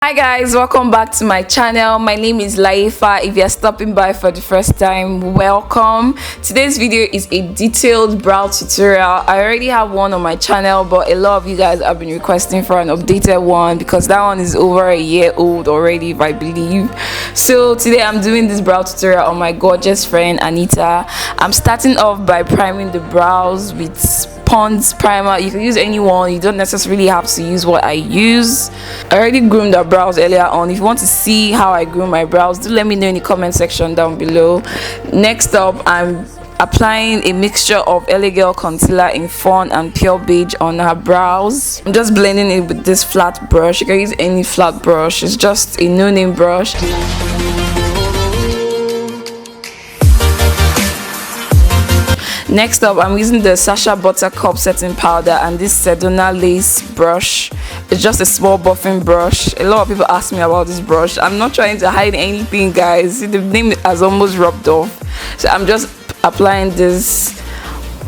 Hi guys, welcome back to my channel. My name is Laifa. If you're stopping by for the first time, welcome. Today's video is a detailed brow tutorial. I already have one on my channel, but a lot of you guys have been requesting for an updated one because that one is over a year old already, if I believe. So today I'm doing this brow tutorial on my gorgeous friend Anita. I'm starting off by priming the brows with Pond's primer. You can use any one, you don't necessarily have to use what I use. I already groomed our brows earlier on. If you want to see how I groom my brows, do let me know in the comment section down below. Next up, I'm applying a mixture of LA Girl concealer in Fawn and pure beige on her brows. I'm just blending it with this flat brush. You can use any flat brush, it's just a no-name brush. Next up, I'm using the Sacha Buttercup setting powder and this Sedona lace brush. It's just a small buffing brush. A lot of people ask me about this brush. I'm not trying to hide anything, guys. See, the name has almost rubbed off. So I'm just applying this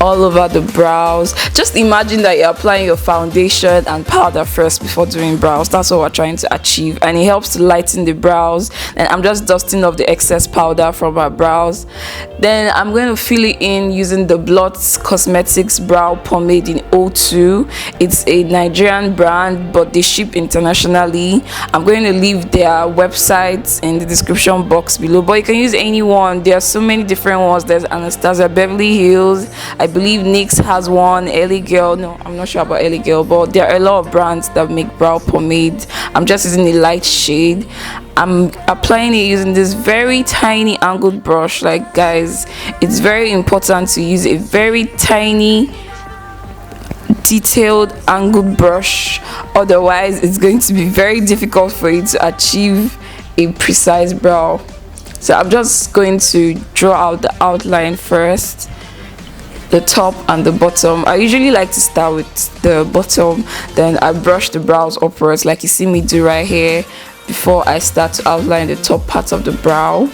all over the brows. Just imagine that you're applying your foundation and powder first before doing brows. That's what we're trying to achieve, and it helps to lighten the brows. And I'm just dusting off the excess powder from our brows. Then I'm going to fill it in using the Blot Cosmetics Brow Pomade in O2. It's a Nigerian brand, but they ship internationally. I'm going to leave their website in the description box below, but you can use any one. There are so many different ones. There's Anastasia Beverly Hills, I believe NYX has one, LA Girl, no, I'm not sure about LA Girl, but there are a lot of brands that make brow pomade. I'm just using a light shade. I'm applying it using this very tiny angled brush. Like, guys, it's very important to use a very tiny detailed angled brush, otherwise it's going to be very difficult for you to achieve a precise brow. So I'm just going to draw out the outline first, the top and the bottom. I usually like to start with the bottom, then I brush the brows upwards like you see me do right here before I start to outline the top part of the brow.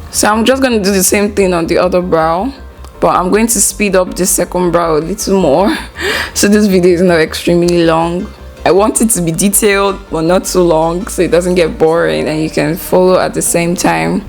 So I'm just going to do the same thing on the other brow, but I'm going to speed up this second brow a little more so this video is not extremely long. I want it to be detailed but not too long so it doesn't get boring and you can follow at the same time.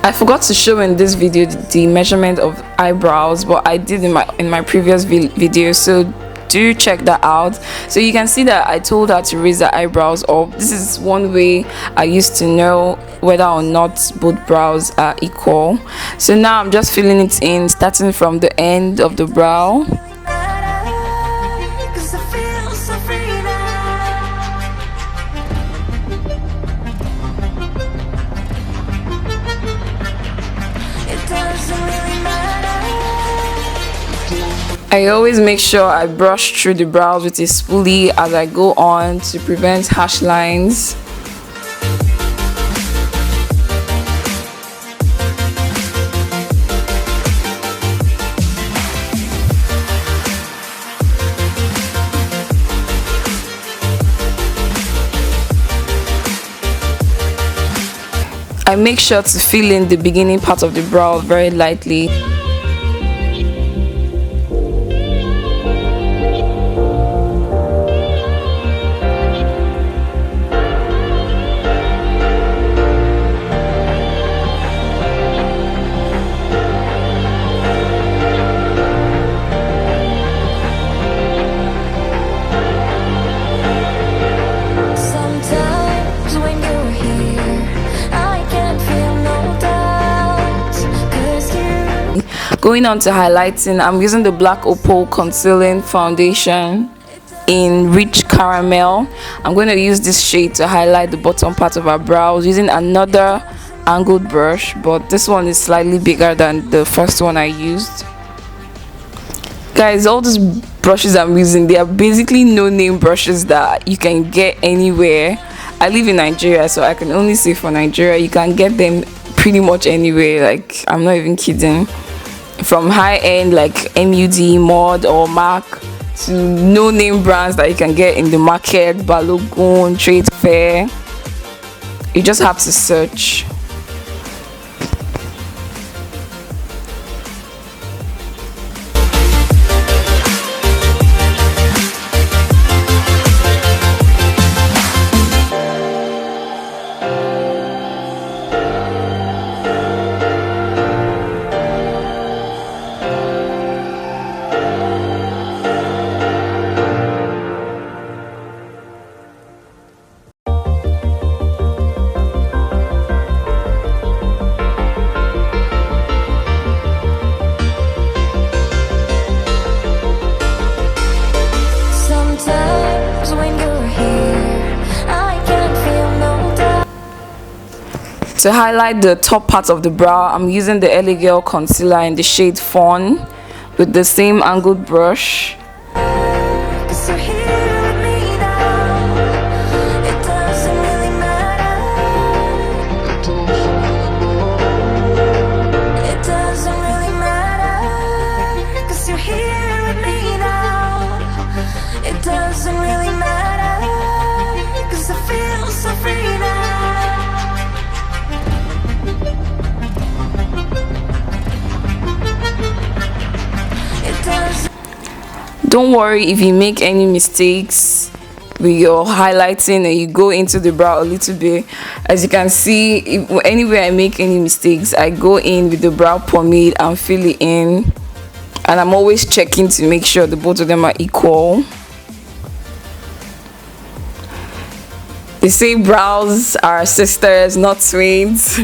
I forgot to show in this video the measurement of eyebrows, but I did in my previous video, so do check that out. So you can see that I told her to raise the eyebrows up. This is one way I used to know whether or not both brows are equal. So now I'm just filling it in, starting from the end of the brow. I always make sure I brush through the brows with a spoolie as I go on to prevent harsh lines. I make sure to fill in the beginning part of the brow very lightly. Going on to highlighting, I'm using the black Opal concealing foundation in rich caramel. I'm going to use this shade to highlight the bottom part of our brows using another angled brush, but this one is slightly bigger than the first one I used. Guys, all these brushes I'm using, they are basically no-name brushes that you can get anywhere. I live in Nigeria, so I can only say for Nigeria, you can get them pretty much anywhere. Like, I'm not even kidding. From high-end like MUD, Mod, or MAC, to no-name brands that you can get in the market, Balogun, Trade Fair. You just have to search. To highlight the top part of the brow, I'm using the LA Girl concealer in the shade Fawn with the same angled brush. Don't worry if you make any mistakes with your highlighting and you go into the brow a little bit. As you can see, anywhere I make any mistakes, I go in with the brow pomade and fill it in, and I'm always checking to make sure the both of them are equal. They say brows are sisters, not twins.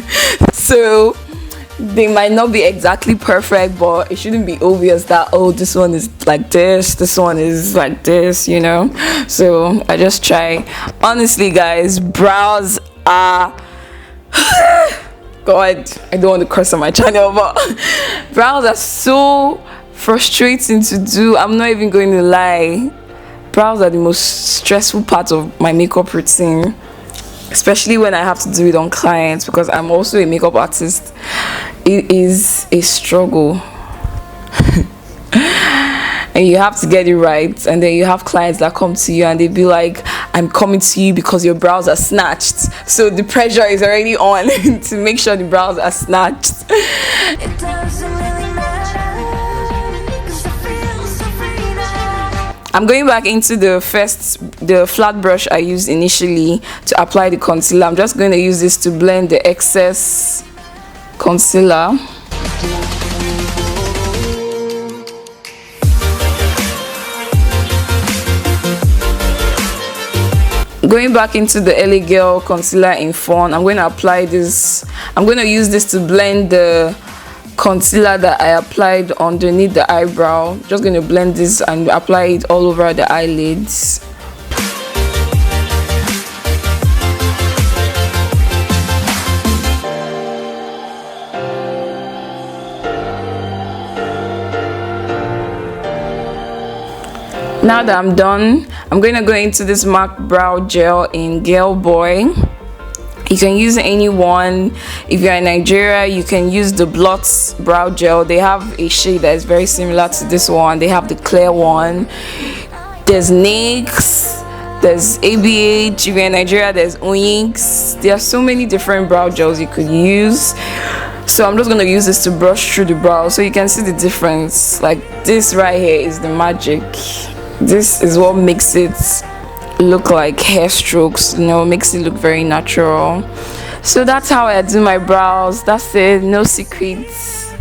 So they might not be exactly perfect, but it shouldn't be obvious that, oh, this one is like this one is like this, you know. So I just try. Honestly guys, brows are God, I don't want to curse on my channel, but brows are so frustrating to do. I'm not even going to lie. Brows are the most stressful part of my makeup routine, especially when I have to do it on clients, because I'm also a makeup artist. It is a struggle. And you have to get it right, and then you have clients that come to you and they be like, I'm coming to you because your brows are snatched. So the pressure is already on to make sure the brows are snatched. It doesn't really matter, 'cause I feel so free now. I'm going back into the flat brush I used initially to apply the concealer. I'm just going to use this to blend the excess concealer. Going back into the LA Girl concealer in Fawn, I'm going to apply this. I'm going to use this to blend the concealer that I applied underneath the eyebrow. Just going to blend this and apply it all over the eyelids. Now that I'm done, I'm going to go into this MAC brow gel in Girl Boy. You can use any one. If you're in Nigeria, you can use the Blot brow gel. They have a shade that is very similar to this one. They have the clear one. There's NYX, there's ABH. If you're in Nigeria, there's Oyinks. There are so many different brow gels you could use. So I'm just going to use this to brush through the brow so you can see the difference. Like this right here is the magic. This is what makes it look like hair strokes, you know, makes it look very natural. So that's how I do my brows. That's it, no secrets.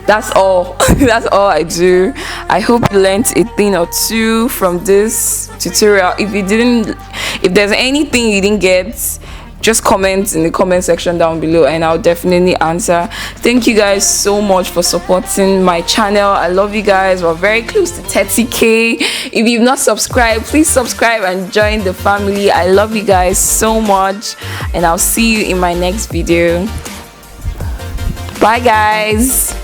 That's all. That's all I do. I hope you learned a thing or two from this tutorial. If there's anything you didn't get, just comment in the comment section down below and I'll definitely answer. Thank you guys so much for supporting my channel. I love you guys. We're very close to 30k. If you've not subscribed, please subscribe and join the family. I love you guys so much, and I'll see you in my next video. Bye guys.